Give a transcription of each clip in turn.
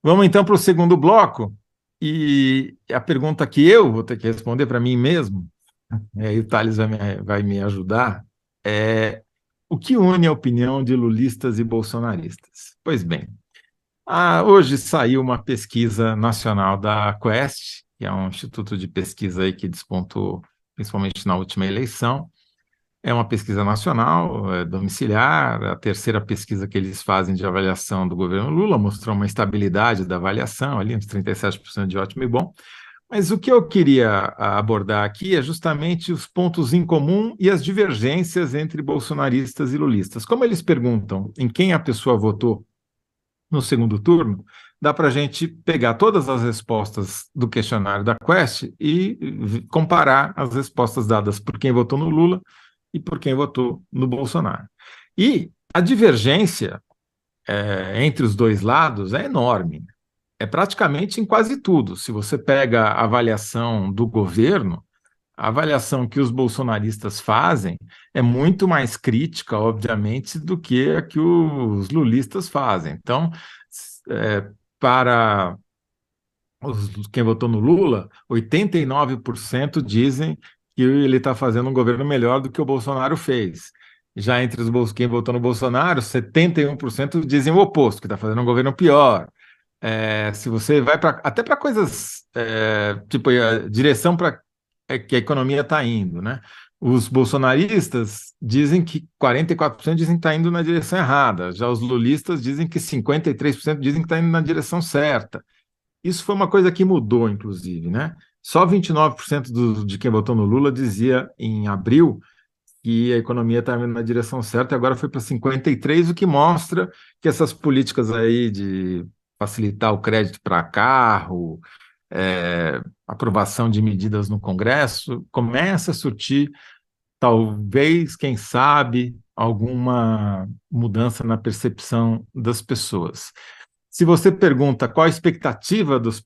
Vamos então para o segundo bloco, e a pergunta que eu vou ter que responder para mim mesmo, e aí o Thales vai me ajudar, é o que une a opinião de lulistas e bolsonaristas? Pois bem, hoje saiu uma pesquisa nacional da Quest, que é um instituto de pesquisa aí que despontou principalmente na última eleição. É uma pesquisa nacional, domiciliar, a terceira pesquisa que eles fazem de avaliação do governo Lula mostrou uma estabilidade da avaliação, ali uns 37% de ótimo e bom. Mas o que eu queria abordar aqui é justamente os pontos em comum e as divergências entre bolsonaristas e lulistas. Como eles perguntam em quem a pessoa votou no segundo turno, dá para a gente pegar todas as respostas do questionário da Quest e comparar as respostas dadas por quem votou no Lula e por quem votou no Bolsonaro. E a divergência entre os dois lados é enorme. É praticamente em quase tudo. Se você pega a avaliação do governo, a avaliação que os bolsonaristas fazem é muito mais crítica, obviamente, do que a que os lulistas fazem. Então, para quem votou no Lula, 89% dizem que ele está fazendo um governo melhor do que o Bolsonaro fez. Já entre quem votou no Bolsonaro, 71% dizem o oposto, que está fazendo um governo pior. Se você vai até para coisas tipo a direção para que a economia está indo, né? Os bolsonaristas dizem que 44% dizem que está indo na direção errada, já os lulistas dizem que 53% dizem que está indo na direção certa. Isso foi uma coisa que mudou, inclusive, né? Só 29% de quem votou no Lula dizia em abril que a economia estava indo na direção certa, e agora foi para 53%, o que mostra que essas políticas aí de facilitar o crédito para carro, aprovação de medidas no Congresso, começa a surtir, talvez, quem sabe, alguma mudança na percepção das pessoas. Se você pergunta qual a expectativa dos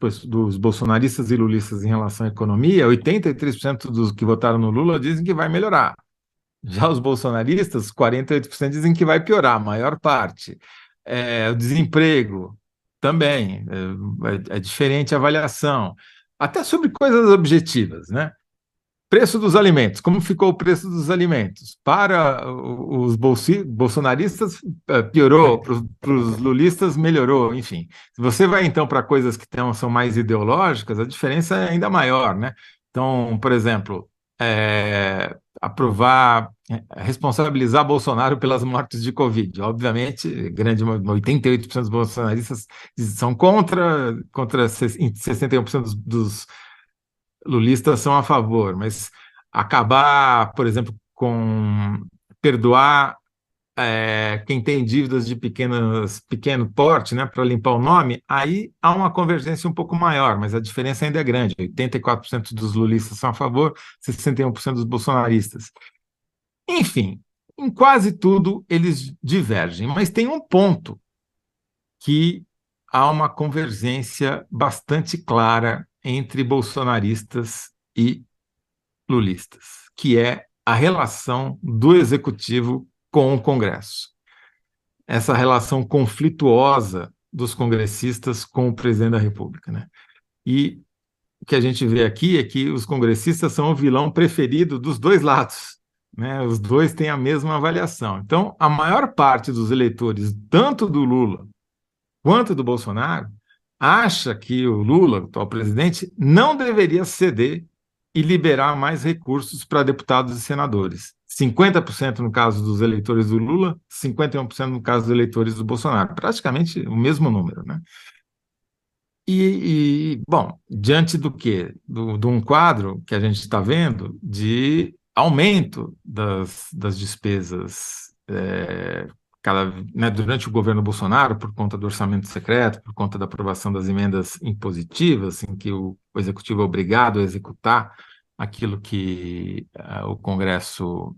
bolsonaristas e lulistas em relação à economia, 83% dos que votaram no Lula dizem que vai melhorar. Já os bolsonaristas, 48% dizem que vai piorar, a maior parte. O desemprego também, é diferente a avaliação. Até sobre coisas objetivas, né? Preço dos alimentos, como ficou o preço dos alimentos? Para os bolsonaristas, piorou, para os lulistas, melhorou, enfim. Se você vai, então, para coisas que são mais ideológicas, a diferença é ainda maior, né? Então, por exemplo, responsabilizar Bolsonaro pelas mortes de Covid. Obviamente, 88% dos bolsonaristas são contra 61% dos lulistas são a favor, mas acabar, por exemplo, com perdoar quem tem dívidas de pequeno porte, né, para limpar o nome, aí há uma convergência um pouco maior, mas a diferença ainda é grande. 84% dos lulistas são a favor, 61% dos bolsonaristas. Enfim, em quase tudo eles divergem, mas tem um ponto que há uma convergência bastante clara entre bolsonaristas e lulistas, que é a relação do executivo com o Congresso. Essa relação conflituosa dos congressistas com o presidente da República, né? E o que a gente vê aqui é que os congressistas são o vilão preferido dos dois lados, né? Os dois têm a mesma avaliação. Então, a maior parte dos eleitores, tanto do Lula quanto do Bolsonaro, acha que o Lula, o atual presidente, não deveria ceder e liberar mais recursos para deputados e senadores. 50% no caso dos eleitores do Lula, 51% no caso dos eleitores do Bolsonaro. Praticamente o mesmo número, né? Bom, diante do quê? De um quadro que a gente está vendo de aumento das despesas durante o governo Bolsonaro, por conta do orçamento secreto, por conta da aprovação das emendas impositivas, em que o executivo é obrigado a executar aquilo que o Congresso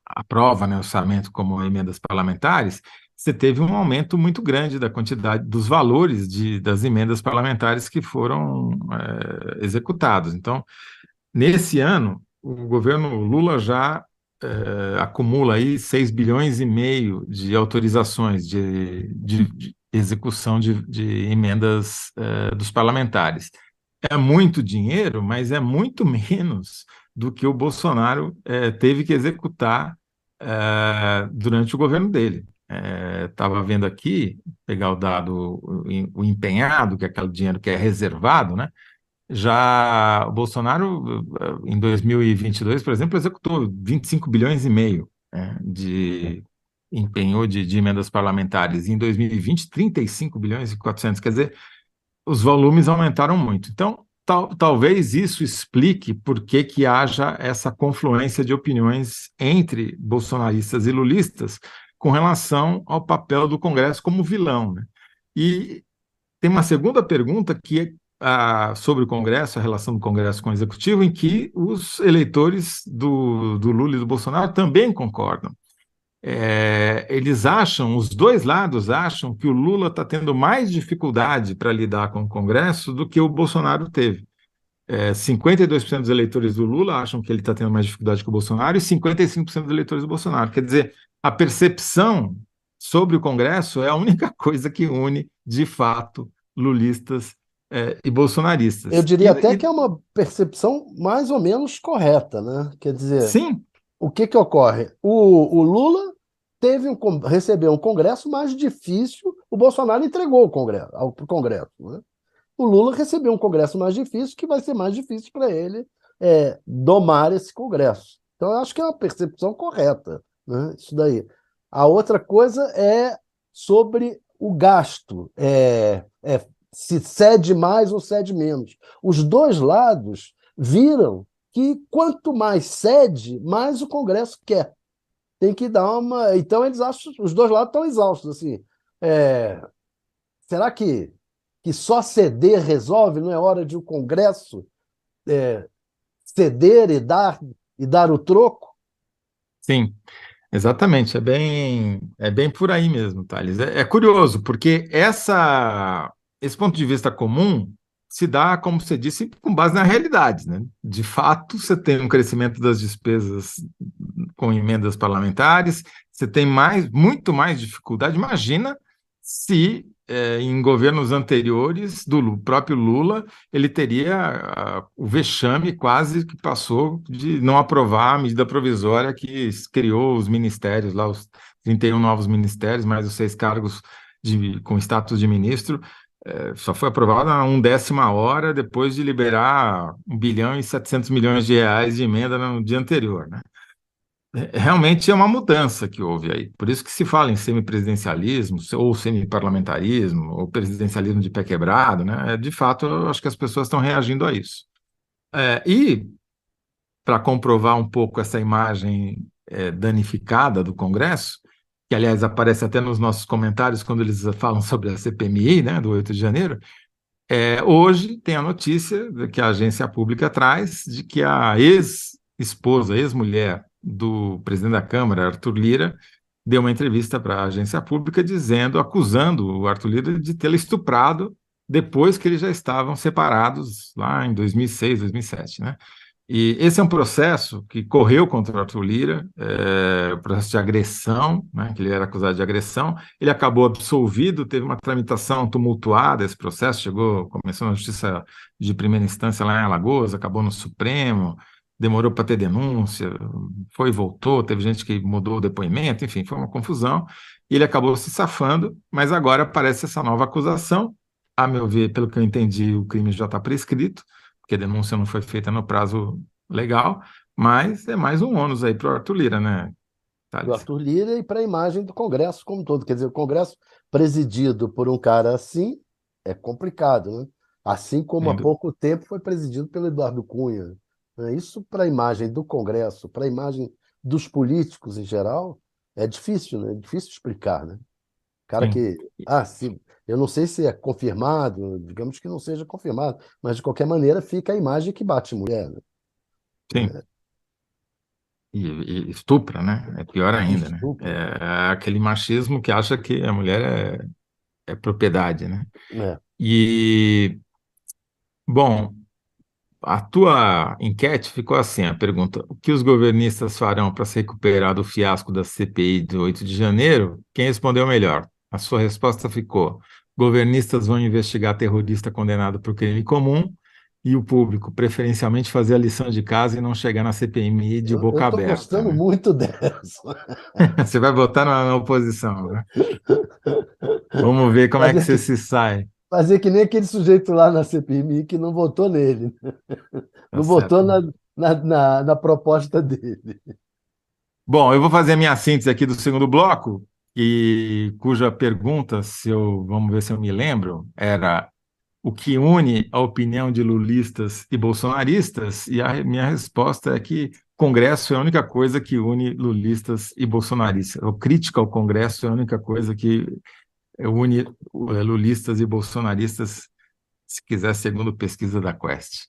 aprova, né, orçamento como emendas parlamentares, você teve um aumento muito grande da quantidade dos valores das emendas parlamentares que foram executados. Então, nesse ano, o governo Lula já acumula aí 6,5 bilhões de autorizações de execução de emendas dos parlamentares. É muito dinheiro, mas é muito menos do que o Bolsonaro teve que executar durante o governo dele. Estava vendo aqui, pegar o dado, o empenhado, que é aquele dinheiro que é reservado, né? Já o Bolsonaro, em 2022, por exemplo, executou 25 bilhões e meio, de empenhou de emendas parlamentares. Em 2020, 35 bilhões e 400. Quer dizer, os volumes aumentaram muito. Então, talvez isso explique por que haja essa confluência de opiniões entre bolsonaristas e lulistas com relação ao papel do Congresso como vilão, né? E tem uma segunda pergunta que é sobre o Congresso, a relação do Congresso com o Executivo, em que os eleitores do Lula e do Bolsonaro também concordam. Eles acham, os dois lados acham que o Lula está tendo mais dificuldade para lidar com o Congresso do que o Bolsonaro teve. 52% dos eleitores do Lula acham que ele está tendo mais dificuldade que o Bolsonaro e 55% dos eleitores do Bolsonaro. Quer dizer, a percepção sobre o Congresso é a única coisa que une, de fato, lulistas e Eu bolsonaristas. diria até que é uma percepção mais ou menos correta, né? Quer dizer, Sim, o que que ocorre? O Lula recebeu um Congresso mais difícil, o Bolsonaro entregou o Congresso, ao Congresso, né? O Lula recebeu um Congresso mais difícil, que vai ser mais difícil para ele domar esse Congresso. Então, eu acho que é uma percepção correta, né? Isso daí. A outra coisa é sobre o gasto, se cede mais ou cede menos. Os dois lados viram que quanto mais cede, mais o Congresso quer. Tem que dar uma. Então, eles acham, os dois lados estão exaustos. Assim. É, será que só ceder resolve? Não é hora de o Congresso ceder e dar o troco? sim. Exatamente, é bem por aí mesmo, Thales. É curioso, porque esse ponto de vista comum se dá, como você disse, com base na realidade, né? De fato, você tem um crescimento das despesas com emendas parlamentares, você tem muito mais dificuldade. Imagina se em governos anteriores do próprio Lula ele teria o vexame quase que passou de não aprovar a medida provisória que criou os ministérios, lá os 31 novos ministérios, mais os 6 cargos com status de ministro. Só foi aprovado a 1/10 hora depois de liberar 1 bilhão e 700 milhões de reais de emenda no dia anterior, né? Realmente é uma mudança que houve aí. Por isso que se fala em semipresidencialismo, ou semiparlamentarismo, ou presidencialismo de pé quebrado, né? De fato, eu acho que as pessoas estão reagindo a isso. E, para comprovar um pouco essa imagem danificada do Congresso, que, aliás, aparece até nos nossos comentários quando eles falam sobre a CPMI, né, do 8 de janeiro, hoje tem a notícia que a agência pública traz de que a ex-esposa, ex-mulher do presidente da Câmara, Arthur Lira, deu uma entrevista para a agência pública acusando o Arthur Lira de tê-la estuprado depois que eles já estavam separados lá em 2006, 2007, né? E esse é um processo que correu contra o Arthur Lira, processo de agressão, né, que ele era acusado de agressão. Ele acabou absolvido, teve uma tramitação tumultuada esse processo, começou na Justiça de Primeira Instância lá em Alagoas, acabou no Supremo, demorou para ter denúncia, foi e voltou, teve gente que mudou o depoimento, enfim, foi uma confusão. E ele acabou se safando, mas agora aparece essa nova acusação. A meu ver, pelo que eu entendi, o crime já está prescrito, porque a denúncia não foi feita no prazo legal, mas é mais um ônus aí para o Arthur Lira, né, Do Thales? Arthur Lira e para a imagem do Congresso como um todo. Quer dizer, o Congresso presidido por um cara assim é complicado, né? Assim como há Sem dú- pouco tempo foi presidido pelo Eduardo Cunha, né? Isso para a imagem do Congresso, para a imagem dos políticos em geral, é difícil, né? É difícil explicar, né? Cara Sim, que, se, eu não sei se é confirmado, digamos que não seja confirmado, mas de qualquer maneira fica a imagem que bate mulher, né? sim. E estupra, né? É pior ainda, né? Estupro. É aquele machismo que acha que a mulher é propriedade, né? É. E, bom, a tua enquete ficou assim, a pergunta: o que os governistas farão para se recuperar do fiasco da CPI do 8 de janeiro? Quem respondeu melhor? A sua resposta ficou: governistas vão investigar terrorista condenado por crime comum e o público, preferencialmente, fazer a lição de casa e não chegar na CPMI de Eu boca estou aberta, gostando né? muito dessa. Você vai votar na oposição, né? Vamos ver como é que Fazer você que, se sai. fazer que nem aquele sujeito lá na CPMI que não votou nele, Tá não votou certo. na proposta dele. Bom, eu vou fazer a minha síntese aqui do segundo bloco, cuja pergunta, vamos ver se eu me lembro, era o que une a opinião de lulistas e bolsonaristas, e a minha resposta é que Congresso é a única coisa que une lulistas e bolsonaristas. A crítica ao Congresso é a única coisa que une lulistas e bolsonaristas, se quiser, segundo pesquisa da Quest.